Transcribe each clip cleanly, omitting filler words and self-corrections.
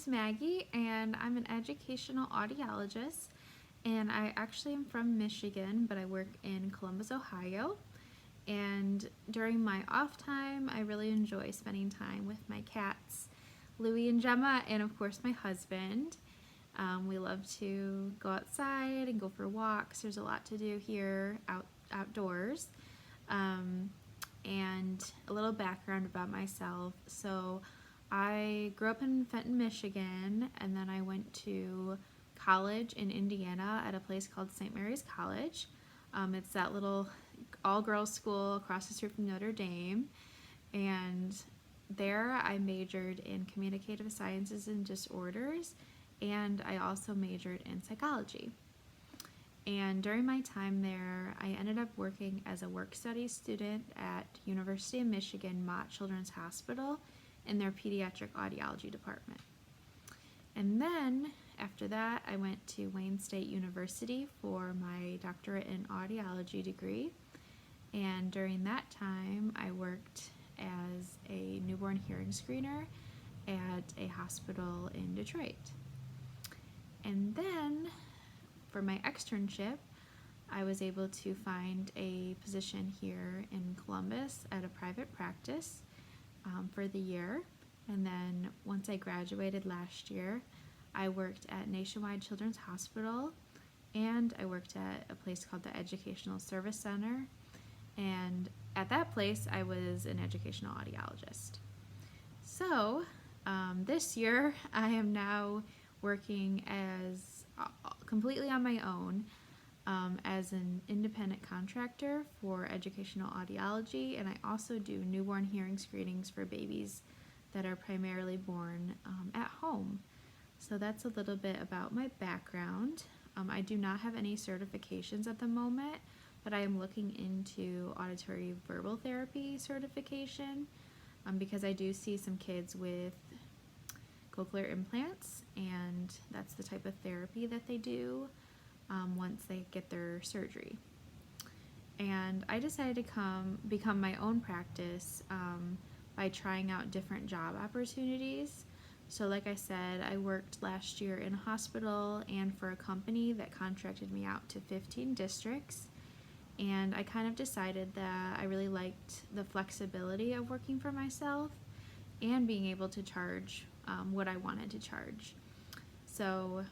name's Maggie, and I'm an educational audiologist. And I actually am from Michigan, but I work in Columbus, Ohio. And during my off time, I really enjoy spending time with my cats, Louie and Gemma, and of course my husband. We love to go outside and go for walks. There's a lot to do here outdoors. And a little background about myself. So I grew up in Fenton, Michigan, and then I went to college in Indiana at a place called St. Mary's College. It's that little all-girls school across the street from Notre Dame. And there I majored in communicative sciences and disorders, and I also majored in psychology. And during my time there, I ended up working as a work-study student at University of Michigan Mott Children's Hospital in their pediatric audiology department. And then after that, I went to Wayne State University for my doctorate in audiology degree. And during that time, I worked as a newborn hearing screener at a hospital in Detroit. And then for my externship, I was able to find a position here in Columbus at a private practice for the year. And then once I graduated last year, I worked at Nationwide Children's Hospital, and I worked at a place called the Educational Service Center. And at that place, I was an educational audiologist. So this year, I am now working as completely on my own as an independent contractor for educational audiology, and I also do newborn hearing screenings for babies that are primarily born at home. So that's a little bit about my background. I do not have any certifications at the moment, but I am looking into auditory verbal therapy certification because I do see some kids with cochlear implants, and that's the type of therapy that they do once they get their surgery. And I decided to become my own practice by trying out different job opportunities. So like I said, I worked last year in a hospital and for a company that contracted me out to 15 districts. And I kind of decided that I really liked the flexibility of working for myself and being able to charge what I wanted to charge. So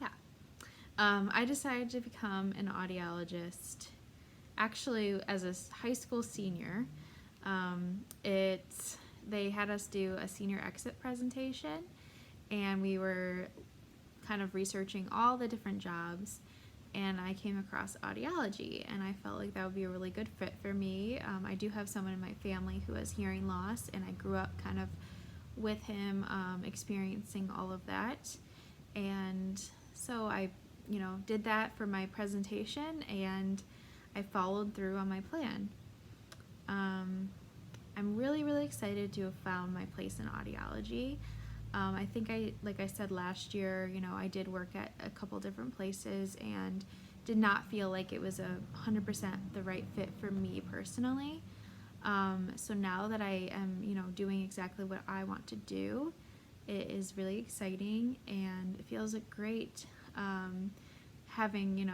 yeah, I decided to become an audiologist actually as a high school senior. They had us do a senior exit presentation, and we were kind of researching all the different jobs, and I came across audiology, and I felt like that would be a really good fit for me. I do have someone in my family who has hearing loss, and I grew up kind of with him experiencing all of that. And so I did that for my presentation, and I followed through on my plan. I'm really, really excited to have found my place in audiology. I think like I said last year, I did work at a couple different places and did not feel like it was 100% the right fit for me personally. So now that I am, doing exactly what I want to do, it is really exciting, and it feels great having,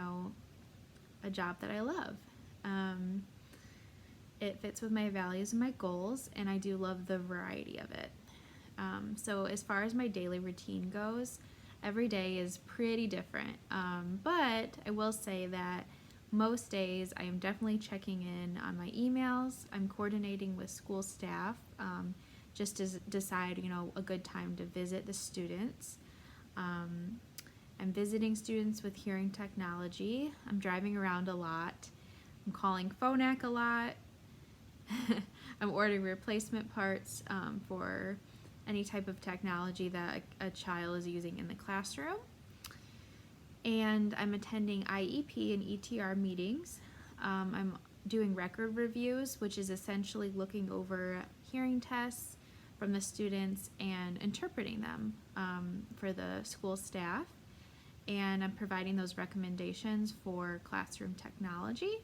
a job that I love. It fits with my values and my goals, and I do love the variety of it. So as far as my daily routine goes, every day is pretty different. But I will say that most days I am definitely checking in on my emails. I'm coordinating with school staff just to decide, a good time to visit the students. I'm visiting students with hearing technology. I'm driving around a lot. I'm calling Phonak a lot. I'm ordering replacement parts for any type of technology that a child is using in the classroom. And I'm attending IEP and ETR meetings. I'm doing record reviews, which is essentially looking over hearing tests from the students and interpreting them for the school staff. And I'm providing those recommendations for classroom technology.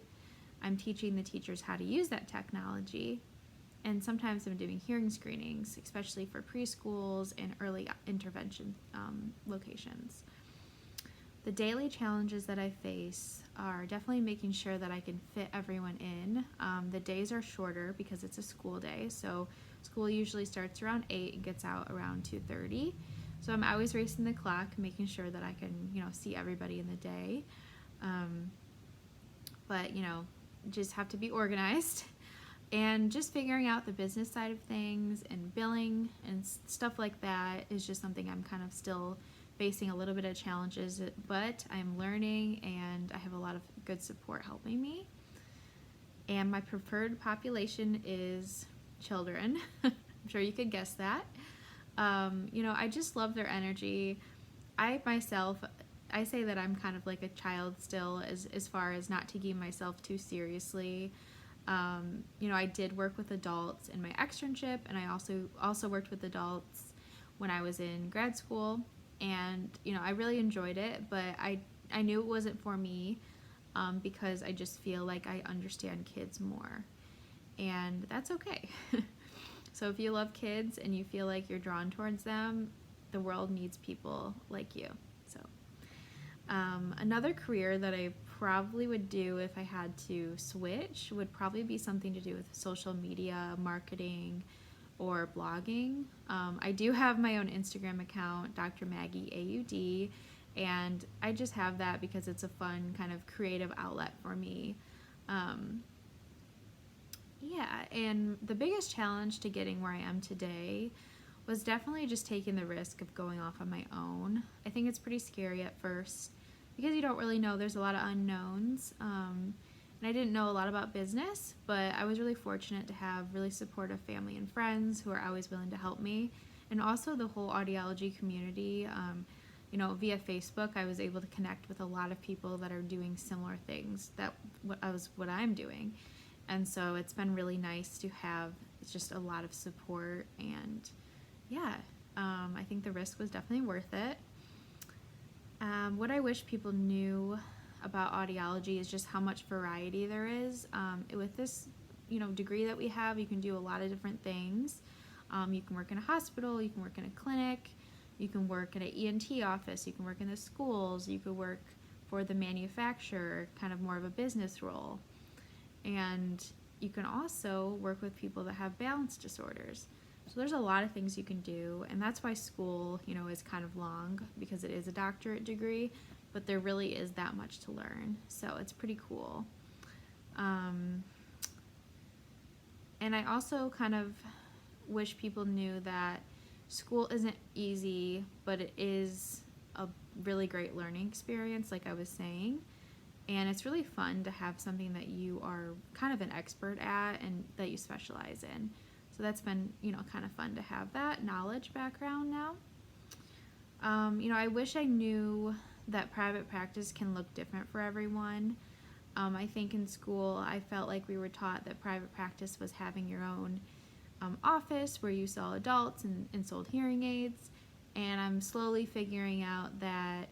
I'm teaching the teachers how to use that technology. And sometimes I'm doing hearing screenings, especially for preschools and early intervention locations. The daily challenges that I face are definitely making sure that I can fit everyone in. The days are shorter because it's a school day, so school usually starts around 8 and gets out around 2:30. So I'm always racing the clock, making sure that I can, see everybody in the day. But just have to be organized. And just figuring out the business side of things and billing and stuff like that is just something I'm kind of still facing a little bit of challenges, but I'm learning and I have a lot of good support helping me. And my preferred population is children. I'm sure you could guess that. I just love their energy. I say that I'm kind of like a child still as far as not taking myself too seriously. I did work with adults in my externship, and I also worked with adults when I was in grad school, and I really enjoyed it, but I knew it wasn't for me because I just feel like I understand kids more, and that's okay. So if you love kids and you feel like you're drawn towards them, the world needs people like you. So another career that I probably would do if I had to switch would probably be something to do with social media, marketing, or blogging. I do have my own Instagram account, Dr. Maggie AUD, and I just have that because it's a fun kind of creative outlet for me. And the biggest challenge to getting where I am today was definitely just taking the risk of going off on my own. I think it's pretty scary at first because you don't really know. There's a lot of unknowns. And I didn't know a lot about business, but I was really fortunate to have really supportive family and friends who are always willing to help me. And also the whole audiology community. Via Facebook, I was able to connect with a lot of people that are doing similar things what I'm doing. And so it's been really nice to have just a lot of support, and I think the risk was definitely worth it. What I wish people knew about audiology is just how much variety there is. With this, degree that we have, you can do a lot of different things. You can work in a hospital, you can work in a clinic, you can work in an ENT office, you can work in the schools, you could work for the manufacturer, kind of more of a business role. And you can also work with people that have balance disorders. So there's a lot of things you can do, and that's why school, is kind of long, because it is a doctorate degree, but there really is that much to learn. So it's pretty cool. And I also kind of wish people knew that school isn't easy, but it is a really great learning experience, like I was saying. And it's really fun to have something that you are kind of an expert at and that you specialize in. So that's been, kind of fun to have that knowledge background now. I wish I knew that private practice can look different for everyone. I think in school I felt like we were taught that private practice was having your own office where you saw adults and sold hearing aids. And I'm slowly figuring out that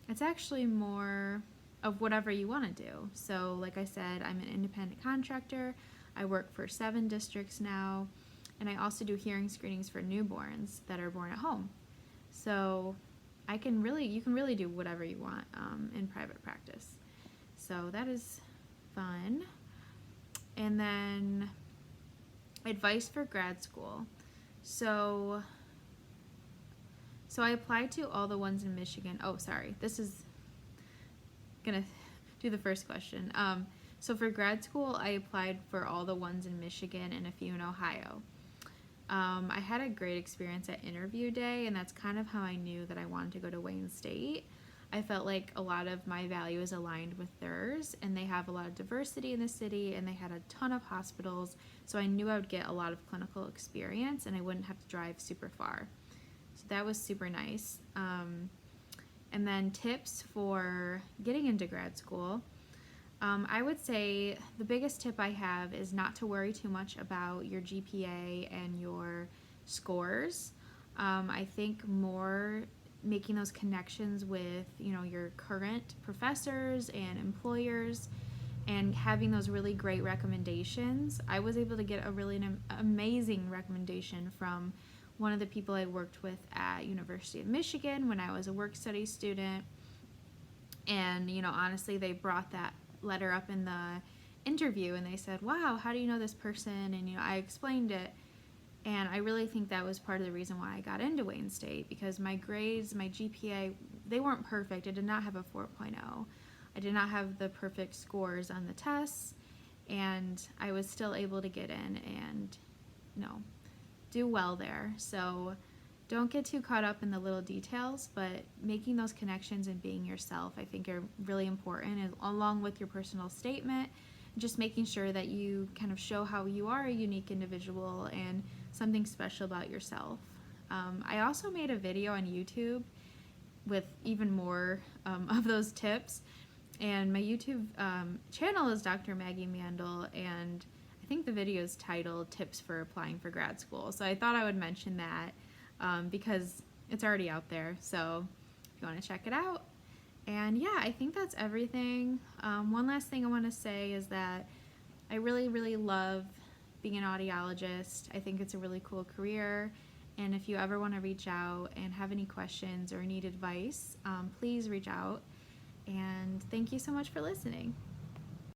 it's actually more of whatever you want to do. So like I said, I'm an independent contractor. I work for 7 districts now, and I also do hearing screenings for newborns that are born at home. So you can really do whatever you want in private practice. So that is fun. And then advice for grad school. So I applied to all the ones in Michigan. Oh, sorry. This is gonna do the first question. So for grad school, I applied for all the ones in Michigan and a few in Ohio. I had a great experience at interview day, and that's kind of how I knew that I wanted to go to Wayne State. I felt like a lot of my values aligned with theirs, and they have a lot of diversity in the city, and they had a ton of hospitals, so I knew I would get a lot of clinical experience, and I wouldn't have to drive super far. So that was super nice. And then tips for getting into grad school. I would say the biggest tip I have is not to worry too much about your GPA and your scores. I think more making those connections with, your current professors and employers, and having those really great recommendations. I was able to get a really amazing recommendation from one of the people I worked with at University of Michigan when I was a work study student. And, you know, honestly, they brought that letter up in the interview and they said, wow, how do you know this person? And, you know, I explained it. And I really think that was part of the reason why I got into Wayne State, because my grades, my GPA, they weren't perfect. I did not have a 4.0. I did not have the perfect scores on the tests, and I was still able to get in and, you know, do well there. So don't get too caught up in the little details, but making those connections and being yourself, I think, are really important, and along with your personal statement, just making sure that you kind of show how you are a unique individual and something special about yourself. I also made a video on YouTube with even more of those tips, and my YouTube channel is Dr. Maggie Mandel, and I think the video is titled Tips for Applying for Grad School. So I thought I would mention that because it's already out there, so if you want to check it out. And yeah, I think that's everything. One last thing I want to say is that I really, really love being an audiologist. I think it's a really cool career, and if you ever want to reach out and have any questions or need advice, please reach out. And thank you so much for listening.